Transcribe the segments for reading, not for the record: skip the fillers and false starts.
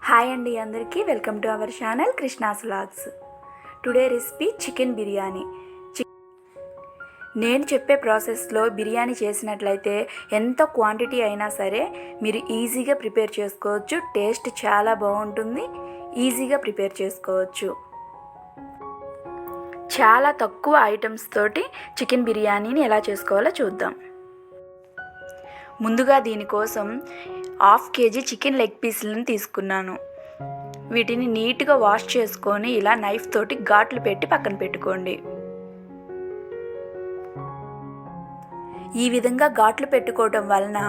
Hi అండి, అందరికీ welcome to our channel Krishna's vlogs. Today recipe chicken biryani. నేను చెప్పే ప్రాసెస్లో బిర్యానీ చేసినట్లయితే ఎంత క్వాంటిటీ అయినా సరే మీరు ఈజీగా ప్రిపేర్ చేసుకోవచ్చు. టేస్ట్ చాలా బాగుంటుంది, ఈజీగా ప్రిపేర్ చేసుకోవచ్చు. చాలా తక్కువ ఐటమ్స్ తోటి చికెన్ బిర్యానీని ఎలా చేసుకోవాలో చూద్దాం. ముందుగా దీనికోసం 1/2 kg చికెన్ లెగ్ పీసులను తీసుకున్నాను. వీటిని నీట్గా వాష్ చేసుకొని ఇలా నైఫ్ తోటి ఘాట్లు పెట్టి పక్కన పెట్టుకోండి. ఈ విధంగా ఘాట్లు పెట్టుకోవడం వలన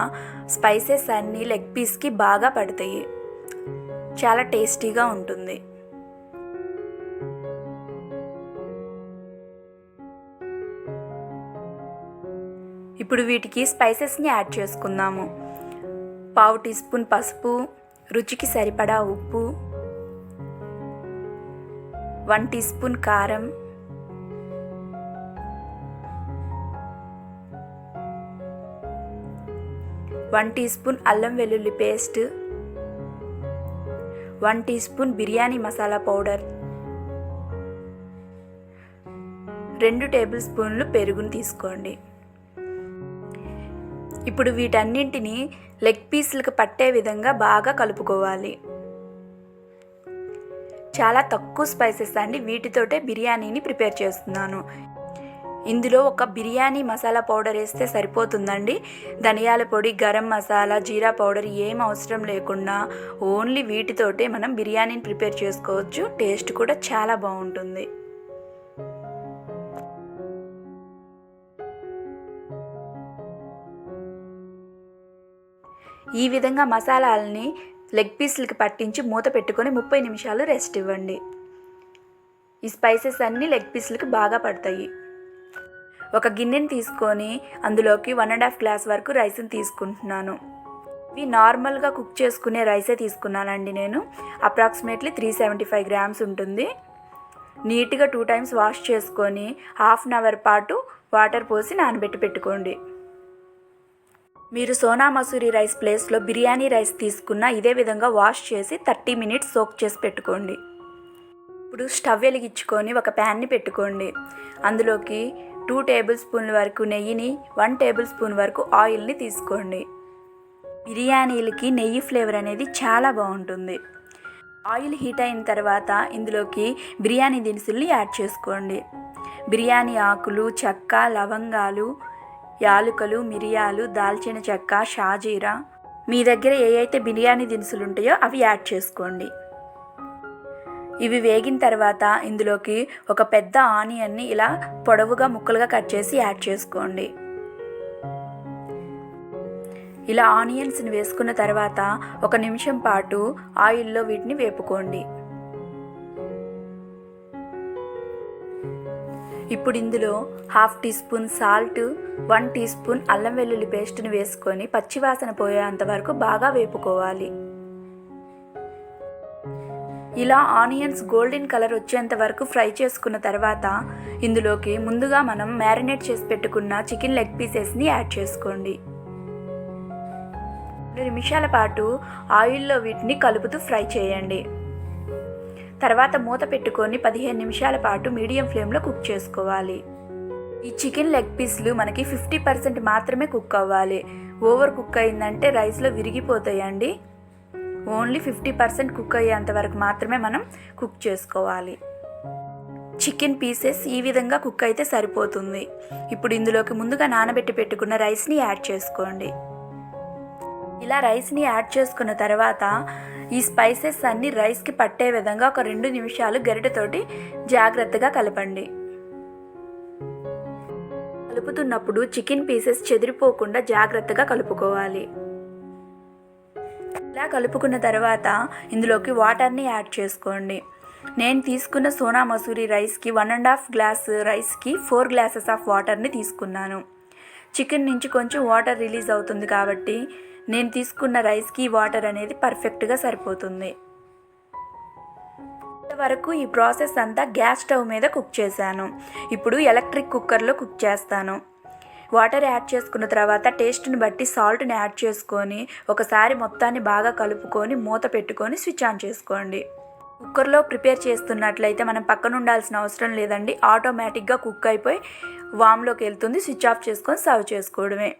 స్పైసెస్ అన్నీ లెగ్ పీస్కి బాగా పడతాయి, చాలా టేస్టీగా ఉంటుంది. ఇప్పుడు వీటికి స్పైసెస్ని యాడ్ చేసుకుందాము. 1/2 టీ స్పూన్ పసుపు, రుచికి సరిపడా ఉప్పు, 1 టీ స్పూన్ కారం, 1 టీ స్పూన్ అల్లం వెల్లుల్లి paste, 1 teaspoon biryani masala powder, 2 table స్పూన్లు పెరుగును తీసుకోండి. ఇప్పుడు వీటన్నింటినీ లెగ్ పీసులకు పట్టే విధంగా బాగా కలుపుకోవాలి. చాలా తక్కువ స్పైసెస్ అండి, వీటితోటే బిర్యానీని ప్రిపేర్ చేస్తున్నాను. ఇందులో ఒక బిర్యానీ మసాలా పౌడర్ వేస్తే సరిపోతుందండి. ధనియాల పొడి, గరం మసాలా, జీరా పౌడర్ ఏం అవసరం లేకుండా ఓన్లీ వీటితోటే మనం బిర్యానీని ప్రిపేర్ చేసుకోవచ్చు. టేస్ట్ కూడా చాలా బాగుంటుంది. ఈ విధంగా మసాలాలని లెగ్ పీసులకి పట్టించి మూత పెట్టుకొని 30 నిమిషాలు రెస్ట్ ఇవ్వండి. ఈ స్పైసెస్ అన్నీ లెగ్ పీసులకి బాగా పడతాయి. ఒక గిన్నెని తీసుకొని అందులోకి 1.5 గ్లాస్ వరకు రైస్ని తీసుకుంటున్నాను. ఇవి నార్మల్గా కుక్ చేసుకునే రైసే తీసుకున్నానండి నేను. అప్రాక్సిమేట్లీ 375 గ్రామ్స్ ఉంటుంది. నీట్గా 2 టైమ్స్ వాష్ చేసుకొని 1/2 అవర్ పాటు వాటర్ పోసి నానబెట్టి పెట్టుకోండి. మీరు సోనా మసూరి రైస్ ప్లేస్లో బిర్యానీ రైస్ తీసుకున్న ఇదే విధంగా వాష్ చేసి 30 మినిట్స్ సోక్ చేసి పెట్టుకోండి. ఇప్పుడు స్టవ్ వెలిగించుకొని ఒక ప్యాన్ని పెట్టుకోండి. అందులోకి 2 టేబుల్ స్పూన్ల వరకు నెయ్యిని, 1 టేబుల్ స్పూన్ వరకు ఆయిల్ని తీసుకోండి. బిర్యానీలకి నెయ్యి ఫ్లేవర్ అనేది చాలా బాగుంటుంది. ఆయిల్ హీట్ అయిన తర్వాత ఇందులోకి బిర్యానీ దినుసుల్ని యాడ్ చేసుకోండి. బిర్యానీ ఆకులు, చెక్క, లవంగాలు, యాలుకలు, మిరియాలు, దాల్చిన చెక్క, షాజీరా, మీ దగ్గర ఏ అయితే బిర్యానీ దినుసులు ఉంటాయో అవి యాడ్ చేసుకోండి. ఇవి వేగిన తర్వాత ఇందులోకి ఒక పెద్ద ఆనియన్ని ఇలా పొడవుగా ముక్కలుగా కట్ చేసి యాడ్ చేసుకోండి. ఇలా ఆనియన్స్ని వేసుకున్న తర్వాత 1 నిమిషం పాటు ఆయిల్లో వీటిని వేపుకోండి. ఇప్పుడు ఇందులో 1/2 teaspoon salt, 1 teaspoon అల్లం వెల్లుల్లి పేస్ట్ని వేసుకొని పచ్చివాసన పోయేంత వరకు బాగా వేపుకోవాలి. ఇలా ఆనియన్స్ గోల్డెన్ కలర్ వచ్చేంత వరకు ఫ్రై చేసుకున్న తర్వాత ఇందులోకి ముందుగా మనం మ్యారినేట్ చేసి పెట్టుకున్న చికెన్ లెగ్ పీసెస్ని యాడ్ చేసుకోండి. 2 నిమిషాల పాటు ఆయిల్లో వీటిని కలుపుతూ ఫ్రై చేయండి. తర్వాత మూత పెట్టుకొని 15 నిమిషాల పాటు మీడియం ఫ్లేమ్లో కుక్ చేసుకోవాలి. ఈ చికెన్ లెగ్ పీస్లు మనకి 50% మాత్రమే కుక్ అవ్వాలి. ఓవర్ కుక్ అయిందంటే రైస్లో విరిగిపోతాయండి. ఓన్లీ 50% కుక్ అయ్యేంత వరకు మాత్రమే మనం కుక్ చేసుకోవాలి. చికెన్ పీసెస్ ఈ విధంగా కుక్ అయితే సరిపోతుంది. ఇప్పుడు ఇందులోకి ముందుగా నానబెట్టి పెట్టుకున్న రైస్ని యాడ్ చేసుకోండి. ఇలా రైస్ని యాడ్ చేసుకున్న తర్వాత ఈ స్పైసెస్ అన్నీ రైస్కి పట్టే విధంగా ఒక 2 నిమిషాలు గరిటెతోటి జాగ్రత్తగా కలపండి. కలుపుతున్నప్పుడు చికెన్ పీసెస్ చెదిరిపోకుండా జాగ్రత్తగా కలుపుకోవాలి. ఇలా కలుపుకున్న తర్వాత ఇందులోకి వాటర్ని యాడ్ చేసుకోండి. నేను తీసుకున్న సోనా మసూరి రైస్కి 1.5 గ్లాస్ రైస్కి 4 గ్లాసెస్ ఆఫ్ వాటర్ని తీసుకున్నాను. చికెన్ నుంచి కొంచెం వాటర్ రిలీజ్ అవుతుంది కాబట్టి నేను తీసుకున్న రైస్కి వాటర్ అనేది పర్ఫెక్ట్గా సరిపోతుంది. ఇంతవరకు ఈ ప్రాసెస్ అంతా గ్యాస్ స్టవ్ మీద కుక్ చేశాను. ఇప్పుడు ఎలక్ట్రిక్ కుక్కర్లో కుక్ చేస్తాను. వాటర్ యాడ్ చేసుకున్న తర్వాత టేస్ట్ని బట్టి సాల్ట్ని యాడ్ చేసుకొని ఒకసారి మొత్తాన్ని బాగా కలుపుకొని మూత పెట్టుకొని స్విచ్ ఆన్ చేసుకోండి. కుక్కర్లో ప్రిపేర్ చేస్తున్నట్లయితే మనం పక్కన ఉండాల్సిన అవసరం లేదండి. ఆటోమేటిక్గా కుక్ అయిపోయి వామ్లోకి వెళ్తుంది. స్విచ్ ఆఫ్ చేసుకొని సర్వ్ చేసుకోవడమే.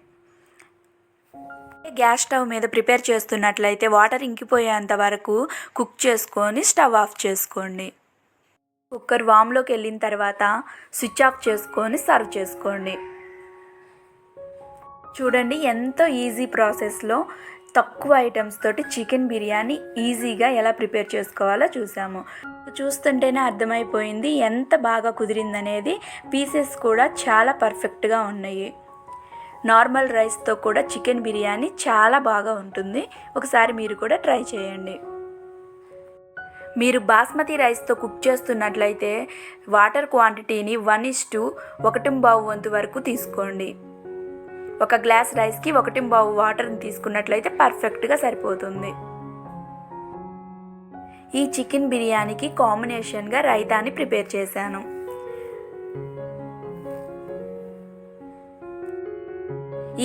గ్యాస్ స్టవ్ మీద ప్రిపేర్ చేస్తున్నట్లయితే వాటర్ ఇంకిపోయేంత వరకు కుక్ చేసుకొని స్టవ్ ఆఫ్ చేసుకోండి. కుక్కర్ వామ్లోకి వెళ్ళిన తర్వాత స్విచ్ ఆఫ్ చేసుకొని సర్వ్ చేసుకోండి. చూడండి ఎంతో ఈజీ ప్రాసెస్లో తక్కువ ఐటమ్స్ తోటి చికెన్ బిర్యానీ ఈజీగా ఎలా ప్రిపేర్ చేసుకోవాలో చూసాము. చూస్తుంటేనే అర్థమైపోయింది ఎంత బాగా కుదిరిందనేది. పీసెస్ కూడా చాలా పర్ఫెక్ట్గా ఉన్నాయి. నార్మల్ రైస్తో కూడా చికెన్ బిర్యానీ చాలా బాగా ఉంటుంది. ఒకసారి మీరు కూడా ట్రై చేయండి. మీరు బాస్మతి రైస్తో కుక్ చేస్తున్నట్లయితే వాటర్ క్వాంటిటీని 1:1 వంతు వరకు తీసుకోండి. ఒక గ్లాస్ రైస్కి 1:1 వాటర్ని తీసుకున్నట్లయితే పర్ఫెక్ట్గా సరిపోతుంది. ఈ చికెన్ బిర్యానీకి కాంబినేషన్గా రైతాని ప్రిపేర్ చేశాను.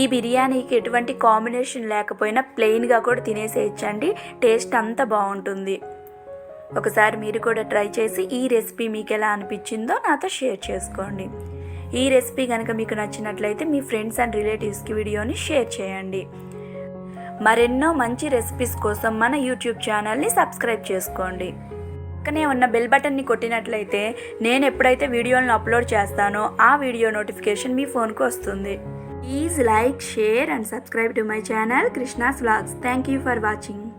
ఈ బిర్యానీకి ఎటువంటి కాంబినేషన్ లేకపోయినా ప్లెయిన్గా కూడా తినేసేయచ్చండి. టేస్ట్ అంత బాగుంటుంది. ఒకసారి మీరు కూడా ట్రై చేసి ఈ రెసిపీ మీకు ఎలా అనిపించిందో నాతో షేర్ చేసుకోండి. ఈ రెసిపీ కనుక మీకు నచ్చినట్లయితే మీ ఫ్రెండ్స్ అండ్ రిలేటివ్స్కి వీడియోని షేర్ చేయండి. మరెన్నో మంచి రెసిపీస్ కోసం మన యూట్యూబ్ ఛానల్ని సబ్స్క్రైబ్ చేసుకోండి. పక్కనే ఉన్న బెల్ బటన్ని కొట్టినట్లయితే నేను ఎప్పుడైతే వీడియోలను అప్లోడ్ చేస్తానో ఆ వీడియో నోటిఫికేషన్ మీ ఫోన్కు వస్తుంది. Please like, share and subscribe to my channel Krishna's Vlogs. Thank you for watching.